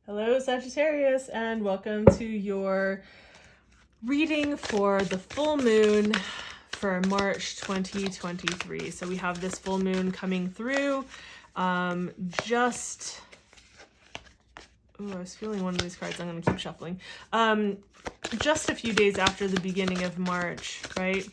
Hello, Sagittarius, and welcome to your reading for the full moon for March 2023. So we have this full moon coming through I was feeling one of these cards. I'm going to keep shuffling. Just a few days after the beginning of March, right?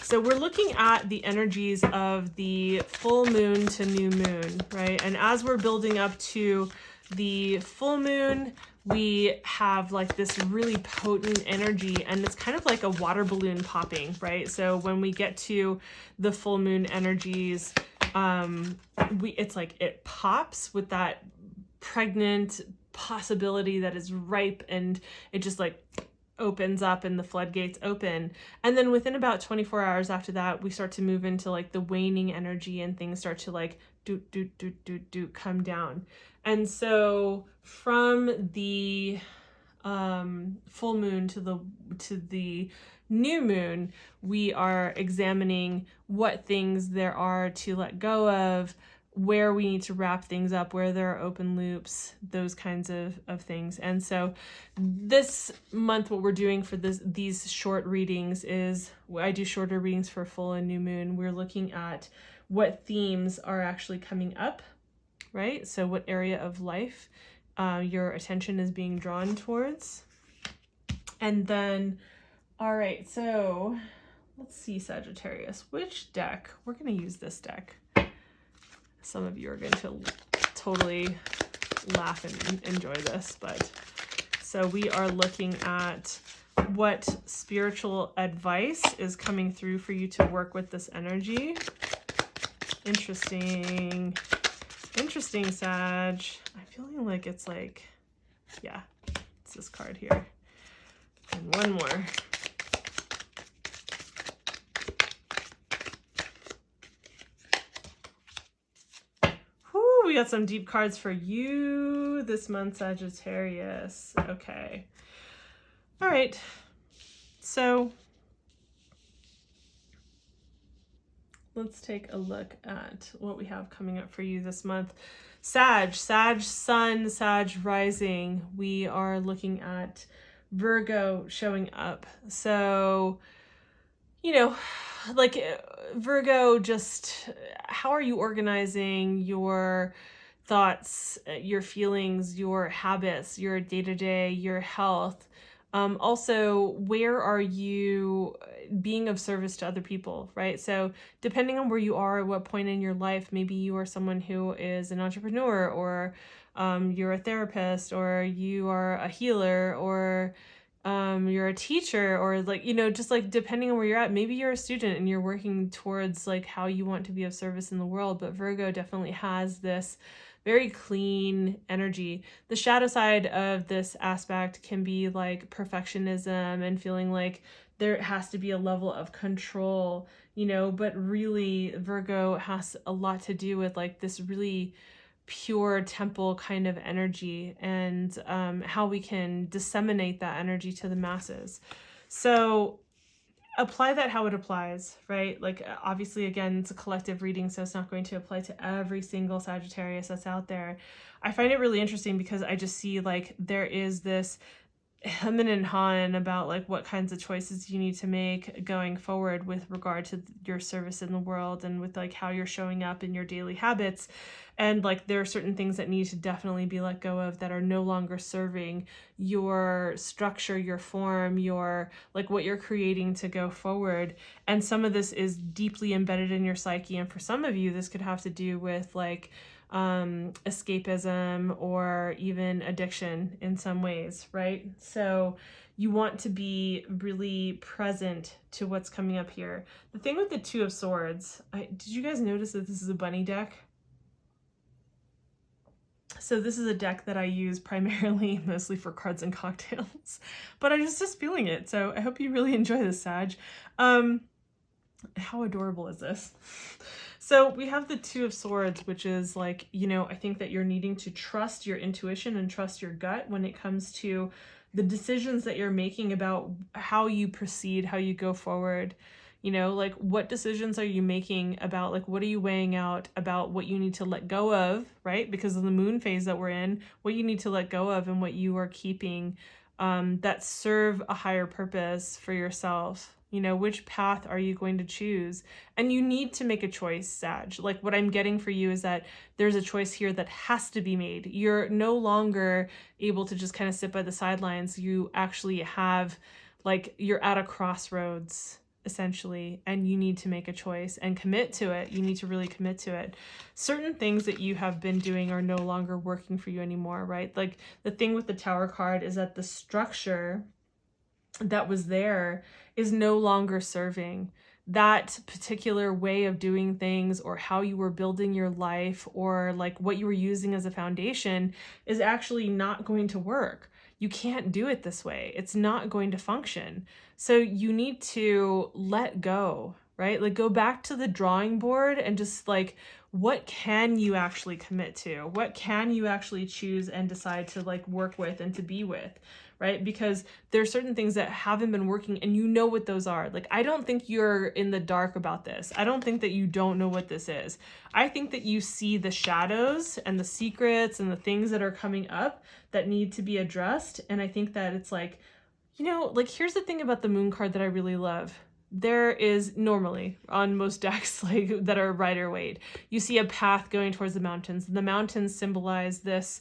So we're looking at the energies of the full moon to new moon, right? And as we're building up to the full moon, we have like this really potent energy, and it's kind of like a water balloon popping, right? So when we get to the full moon energies, it's like it pops with that pregnant possibility that is ripe, and it just like opens up and the floodgates open. And then within about 24 hours after that, we start to move into like the waning energy, and things start to like come down. And so from the full moon to the new moon, we are examining what things there are to let go of, where we need to wrap things up, where there are open loops, those kinds of things. And so this month, what we're doing for these short readings is, I do shorter readings for full and new moon. We're looking at what themes are actually coming up, right? So what area of life your attention is being drawn towards. And then, all right, so let's see, Sagittarius, which deck? We're going to use this deck. Some of you are going to totally laugh and enjoy this, but so we are looking at what spiritual advice is coming through for you to work with this energy. Interesting, Sag. I'm feeling like it's like, yeah, it's this card here. And one more. We got some deep cards for you this month, Sagittarius. Okay. All right. So let's take a look at what we have coming up for you this month. Sag sun, Sag rising. We are looking at Virgo showing up. So, you know, like Virgo, just how are you organizing your thoughts, your feelings, your habits, your day-to-day, your health? Also, where are you being of service to other people, right? So depending on where you are at what point in your life, maybe you are someone who is an entrepreneur, or you're a therapist, or you are a healer, or you're a teacher, or like, you know, just like depending on where you're at, maybe you're a student and you're working towards like how you want to be of service in the world. But Virgo definitely has this very clean energy. The shadow side of this aspect can be like perfectionism and feeling like there has to be a level of control, you know, but really Virgo has a lot to do with like this really pure temple kind of energy, and how we can disseminate that energy to the masses. So apply that how it applies, right? Like obviously, again, it's a collective reading, so it's not going to apply to every single Sagittarius that's out there. I find it really interesting because I just see like there is this hem and haw about like what kinds of choices you need to make going forward with regard to your service in the world, and with like how you're showing up in your daily habits. And like there are certain things that need to definitely be let go of that are no longer serving your structure, your form, your like what you're creating to go forward. And some of this is deeply embedded in your psyche, and for some of you this could have to do with like escapism or even addiction in some ways, right? So you want to be really present to what's coming up here. The thing with the Two of Swords, did you guys notice that this is a bunny deck? So this is a deck that I use primarily, mostly for cards and cocktails, but I was just feeling it. So I hope you really enjoy this, Sag. How adorable is this? So we have the Two of Swords, which is like, you know, I think that you're needing to trust your intuition and trust your gut when it comes to the decisions that you're making about how you proceed, how you go forward. You know, like what decisions are you making about, like, what are you weighing out about what you need to let go of, right? Because of the moon phase that we're in, what you need to let go of and what you are keeping that serve a higher purpose for yourself. You know, which path are you going to choose? And you need to make a choice, Sag. Like what I'm getting for you is that there's a choice here that has to be made. You're no longer able to just kind of sit by the sidelines. You actually have, like, you're at a crossroads essentially, and you need to make a choice and commit to it. You need to really commit to it. Certain things that you have been doing are no longer working for you anymore, right? Like the thing with the Tower card is that the structure that was there is no longer serving. That particular way of doing things, or how you were building your life, or like what you were using as a foundation, is actually not going to work. You can't do it this way. It's not going to function. So you need to let go, right? Like go back to the drawing board and just like, what can you actually commit to? What can you actually choose and decide to like work with and to be with, right? Because there are certain things that haven't been working and you know what those are. Like, I don't think you're in the dark about this. I don't think that you don't know what this is. I think that you see the shadows and the secrets and the things that are coming up that need to be addressed. And I think that it's like, you know, like here's the thing about the moon card that I really love. There is normally on most decks like that are Rider-Waite, you see a path going towards the mountains. The mountains symbolize this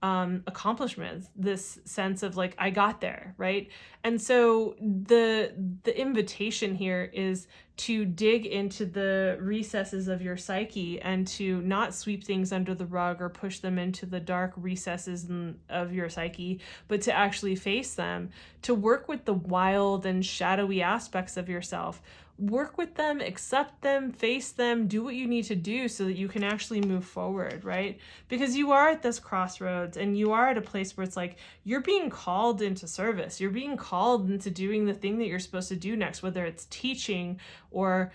accomplishment, this sense of like, I got there, right? And so the invitation here is to dig into the recesses of your psyche and to not sweep things under the rug or push them into the dark recesses of your psyche, but to actually face them, to work with the wild and shadowy aspects of yourself. Work with them, accept them, face them, do what you need to do so that you can actually move forward, right? Because you are at this crossroads and you are at a place where it's like, you're being called into service. You're being called into doing the thing that you're supposed to do next, whether it's teaching or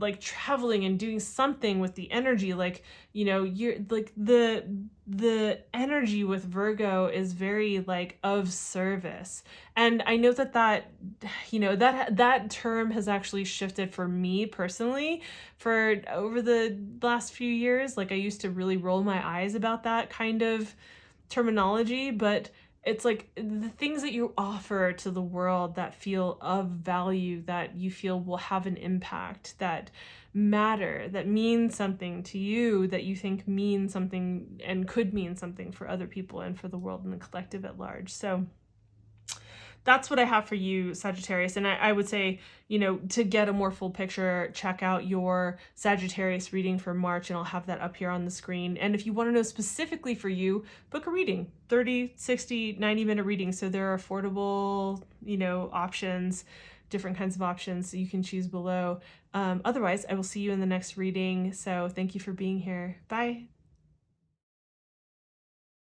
like traveling and doing something with the energy. Like, you know, you're like the energy with Virgo is very like of service. And I know that you know, that term has actually shifted for me personally for over the last few years. Like I used to really roll my eyes about that kind of terminology, but it's like the things that you offer to the world that feel of value, that you feel will have an impact, that matter, that mean something to you, that you think mean something and could mean something for other people and for the world and the collective at large. So that's what I have for you, Sagittarius. And I would say, you know, to get a more full picture, check out your Sagittarius reading for March, and I'll have that up here on the screen. And if you want to know specifically for you, book a reading, 30, 60, 90-minute reading. So there are affordable, you know, options, different kinds of options that you can choose below. Otherwise, I will see you in the next reading. So thank you for being here. Bye.